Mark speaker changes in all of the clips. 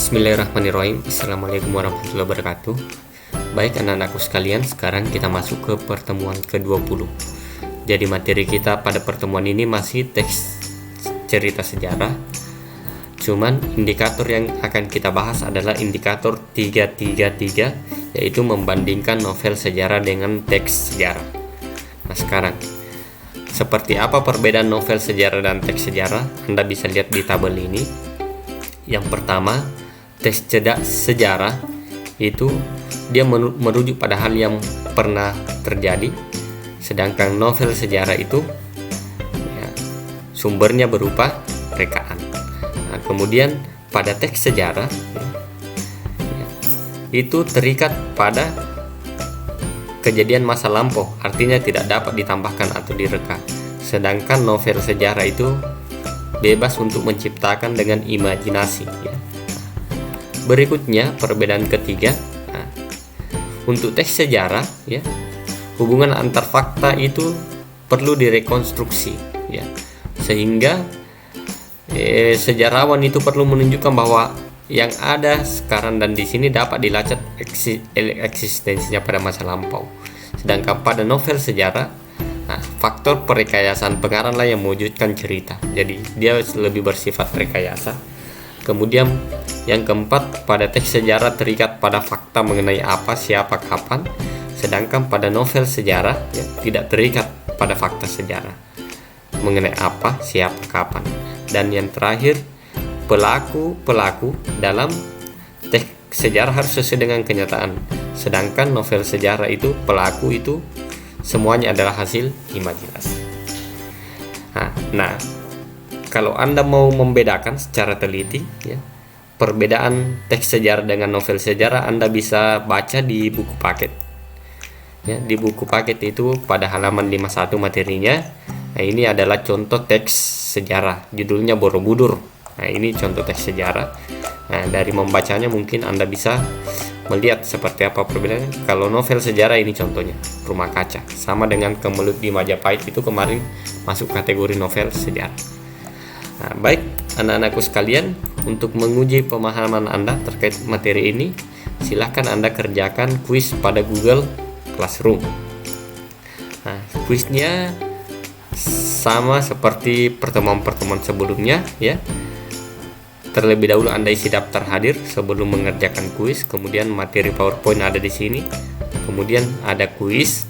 Speaker 1: Bismillahirrahmanirrahim. Assalamualaikum warahmatullahi wabarakatuh. Baik anak-anakku sekalian, sekarang kita masuk ke pertemuan ke-20. Jadi materi kita pada pertemuan ini masih teks cerita sejarah. Cuman indikator yang akan kita bahas adalah indikator 333, yaitu membandingkan novel sejarah dengan teks sejarah. Nah sekarang, seperti apa perbedaan novel sejarah dan teks sejarah? Anda bisa lihat di tabel ini. Yang pertama, teks sejarah itu dia merujuk pada hal yang pernah terjadi, sedangkan novel sejarah itu sumbernya berupa rekaan. Nah, kemudian pada teks sejarah itu terikat pada kejadian masa lampau, artinya tidak dapat ditambahkan atau direka. Sedangkan novel sejarah itu bebas untuk menciptakan dengan imajinasi. Berikutnya perbedaan ketiga. Untuk teks sejarah, hubungan antar fakta itu perlu direkonstruksi, sehingga sejarawan itu perlu menunjukkan bahwa yang ada sekarang dan di sini dapat dilacak eksistensinya pada masa lampau. Sedangkan pada novel sejarah, faktor perekayasaan pengaranglah yang mewujudkan cerita. Jadi dia lebih bersifat rekayasa. Kemudian yang keempat, pada teks sejarah terikat pada fakta mengenai apa, siapa, kapan. Sedangkan pada novel sejarah tidak terikat pada fakta sejarah mengenai apa, siapa, kapan. Dan yang terakhir, pelaku dalam teks sejarah harus sesuai dengan kenyataan. Sedangkan novel sejarah itu pelaku itu semuanya adalah hasil imajinasi. Nah, kalau Anda mau membedakan secara teliti, perbedaan teks sejarah dengan novel sejarah, Anda bisa baca di buku paket. Di buku paket itu pada halaman 51 materinya. Nah, ini adalah contoh teks sejarah, judulnya Borobudur. Nah, ini contoh teks sejarah. Nah, dari membacanya mungkin Anda bisa melihat seperti apa perbedaannya. Kalau novel sejarah ini contohnya Rumah Kaca, sama dengan Kemelut di Majapahit, itu kemarin masuk kategori novel sejarah. Nah, baik anak-anakku sekalian, untuk menguji pemahaman Anda terkait materi ini, silahkan Anda kerjakan kuis pada Google Classroom. Nah, kuisnya sama seperti pertemuan-pertemuan sebelumnya, Terlebih dahulu Anda isi daftar hadir sebelum mengerjakan kuis, kemudian materi PowerPoint ada di sini. Kemudian ada kuis.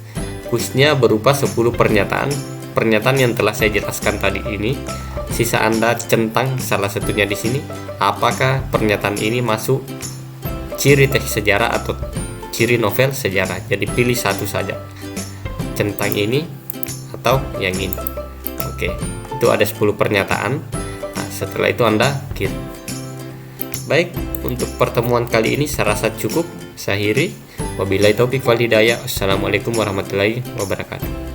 Speaker 1: Kuisnya berupa 10 pernyataan yang telah saya jelaskan tadi ini. Sisa Anda centang salah satunya di sini. Apakah pernyataan ini masuk ciri teks sejarah atau ciri novel sejarah? Jadi pilih satu saja. Centang ini atau yang ini. Oke, itu ada 10 pernyataan. Nah, setelah itu Anda kirim. Baik, untuk pertemuan kali ini saya rasa cukup. Saya akhiri. Wabillahi taufiq wal hidayah. Assalamualaikum warahmatullahi wabarakatuh.